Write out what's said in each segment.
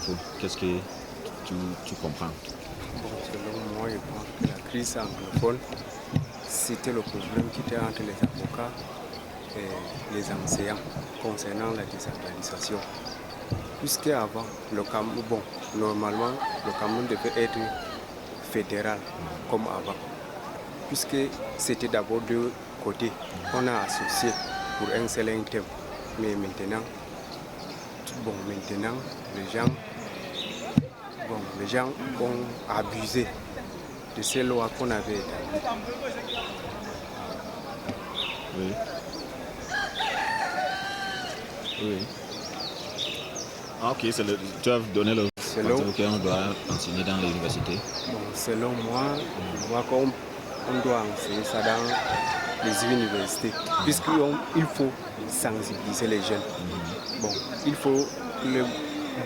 anglophone. Qu'est-ce que tu comprends? Bon, selon moi, je pense que la crise anglophone, c'était le problème qui était entre les avocats et les enseignants concernant la décentralisation. Puisqu'avant, le Cameroun, bon, normalement, le Cameroun devait être fédéral comme avant. Puisque c'était d'abord deux côtés qu'on a associés pour un seul thème. Mais maintenant, les gens ont abusé de ces lois qu'on avait établies. Oui. Oui. Ah, ok, tu as donné le qu'on doit enseigner dans les universités. Bon, selon moi, je vois qu'on doit enseigner ça dans les universités, puisqu'il faut sensibiliser les jeunes. Bon, il faut leur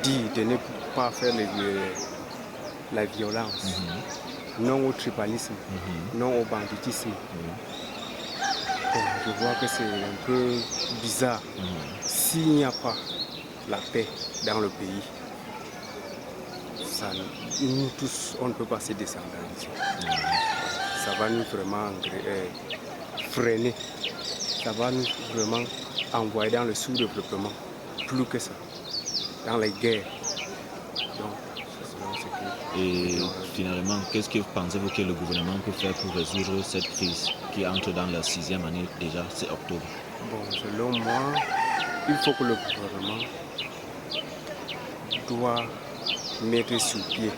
dire de ne pas faire la violence, non au tribalisme, non au banditisme. Bon, je vois que c'est un peu bizarre. S'il n'y a pas la paix dans le pays, nous tous, on ne peut pas se décentraliser. Ça va nous vraiment freiner. Ça va nous vraiment envoyer dans le sous-développement. Plus que ça. Dans les guerres. Donc, et finalement, qu'est-ce que pensez-vous que le gouvernement peut faire pour résoudre cette crise qui entre dans la 6e année déjà, c'est octobre? Bon, selon moi, il faut que le gouvernement doit mettre sur pied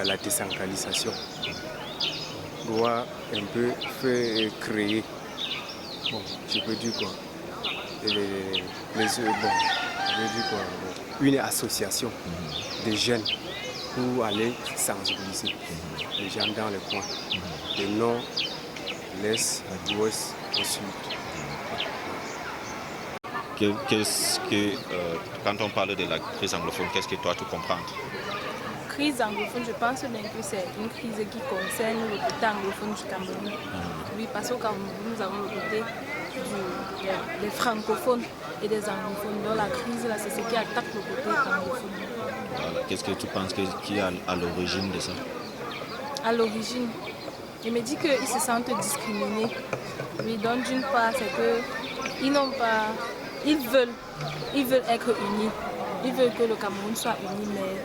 la décentralisation. Doit un peu faire créer, bon, je peux dire quoi, une association de jeunes pour aller sensibiliser les gens dans les coins, du nord, l'est, l'ouest, au sud. Quand on parle de la crise anglophone, qu'est-ce que toi tu comprends? Crise anglophone, je pense bien que c'est une crise qui concerne le côté anglophone du Cameroun. Oui, parce qu'au Cameroun, nous avons le côté des francophones et des anglophones. Donc la crise, là, c'est ce qui attaque le côté anglophone. Voilà. Qu'est-ce que tu penses qui est à l'origine de ça? À l'origine, je me dis qu'ils se sentent discriminés. Oui, donc d'une part, c'est qu'ils n'ont pas... Ils veulent être unis. Ils veulent que le Cameroun soit uni, mais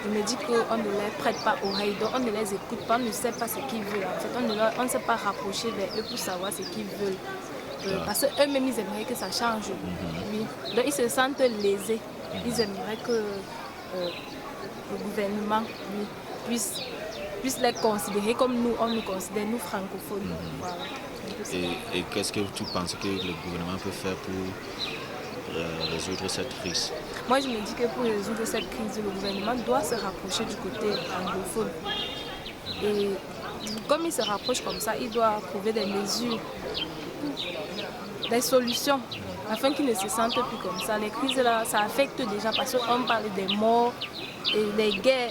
je me dis qu'on ne les prête pas oreille, donc on ne les écoute pas, on ne sait pas ce qu'ils veulent. En fait, on ne s'est pas rapproché vers eux pour savoir ce qu'ils veulent. Parce qu'eux-mêmes, ils aimeraient que ça change. Oui. Donc ils se sentent lésés. Ils aimeraient que le gouvernement puisse les considérer comme nous, on nous considère, nous francophones. Voilà. Et qu'est-ce que tu penses que le gouvernement peut faire pour résoudre cette crise? Moi, je me dis que pour résoudre cette crise, le gouvernement doit se rapprocher du côté anglophone. Et comme il se rapproche comme ça, il doit trouver des mesures, des solutions, afin qu'ils ne se sentent plus comme ça. Les crises, là, ça affecte déjà parce qu'on parle des morts, et les guerres,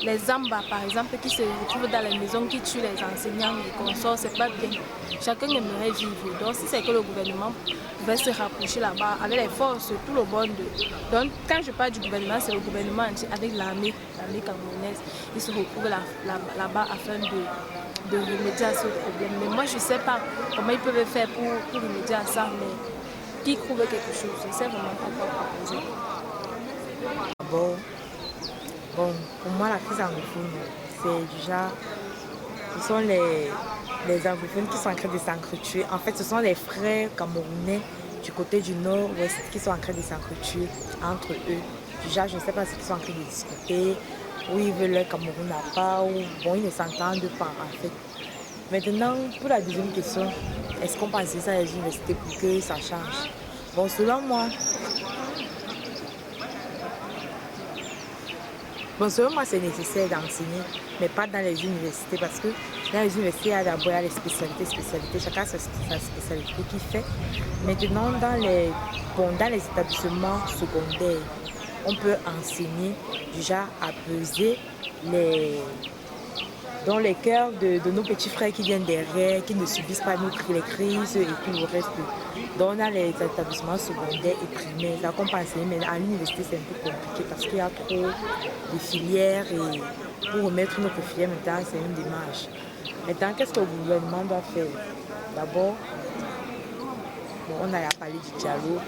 les Zambas par exemple, qui se retrouvent dans les maisons, qui tuent les enseignants, les consorts, c'est pas bien. Chacun aimerait vivre. Donc si c'est que le gouvernement pouvait se rapprocher là-bas avec les forces, tout le monde. Donc quand je parle du gouvernement, c'est le gouvernement entier avec l'armée camerounaise. Ils se retrouvent là-bas afin de remédier à ce problème. Mais moi je ne sais pas comment ils peuvent faire pour remédier à ça, mais qui trouve quelque chose, je ne sais vraiment pas quoi proposer. Bon, pour moi, la crise anglophone, c'est du genre, ce sont les anglophones qui sont en train de s'entretuer. En fait, ce sont les frères camerounais du côté du nord-ouest qui sont en train de s'entretuer entre eux. Du genre, je ne sais pas ce qu'ils sont en train de discuter, où ils veulent le Cameroun à part, ou bon, ils ne s'entendent pas en fait. Maintenant, pour la deuxième question, est-ce qu'on pense ça à les universités pour que ça change? Bon, selon moi, c'est nécessaire d'enseigner, mais pas dans les universités, parce que dans les universités, il y a d'abord les spécialités. Chacun a sa spécialité qu'il fait. Maintenant, dans les établissements secondaires, on peut enseigner déjà à peser dans les cœurs de nos petits frères qui viennent derrière, qui ne subissent pas les crises et tout le reste. Donc on a les établissements secondaires et primaires, ça qu'on peut enseigner, mais à l'université c'est un peu compliqué parce qu'il y a trop de filières et pour remettre notre filière maintenant c'est une démarche. Maintenant, qu'est-ce que le gouvernement doit faire? D'abord, on a parlé du dialogue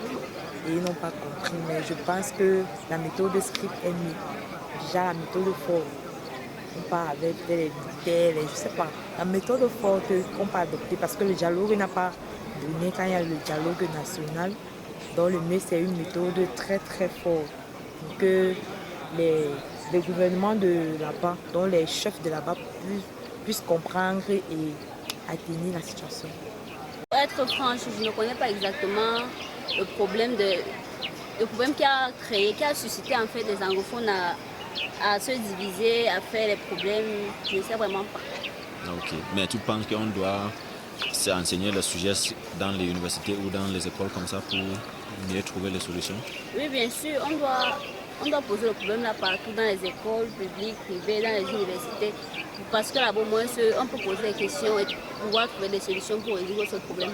et ils n'ont pas compris, mais je pense que la méthode script est mieux. Déjà la méthode forte, on part avec les militaires, je ne sais pas. La méthode forte qu'on peut adopter parce que le dialogue n'a pas donné quand il y a le dialogue national. Donc le mieux c'est une méthode très très forte pour que les gouvernements de là-bas, dont les chefs de là-bas puissent comprendre et atteindre la situation. Pour être franche, je ne connais pas exactement le problème qui a suscité en fait les anglophones à se diviser, à faire les problèmes. Je ne sais vraiment pas. Ok, mais tu penses qu'on doit enseigner le sujet dans les universités ou dans les écoles comme ça pour mieux trouver les solutions? Oui, bien sûr, on doit poser le problème là partout, dans les écoles publiques, privées, dans les universités, parce que là-bas, au moins, on peut poser des questions et pouvoir trouver des solutions pour résoudre ce problème.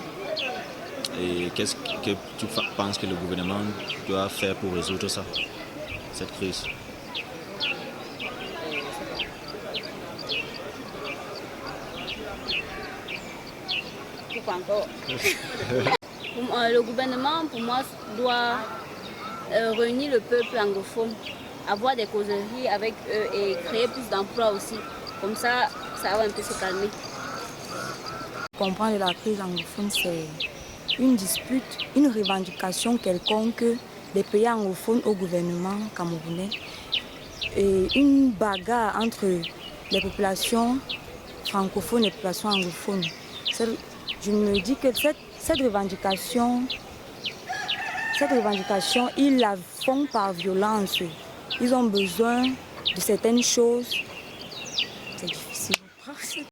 Et qu'est-ce que tu penses que le gouvernement doit faire pour résoudre ça, cette crise? Pourquoi encore? Le gouvernement, pour moi, doit réunir le peuple anglophone, avoir des causeries avec eux et créer plus d'emplois aussi. Comme ça va un peu se calmer. Comprendre la crise anglophone, c'est une dispute, une revendication quelconque des pays anglophones au gouvernement camerounais et une bagarre entre les populations francophones et les populations anglophones. Je me dis que cette revendication, ils la font par violence. Ils ont besoin de certaines choses. C'est difficile.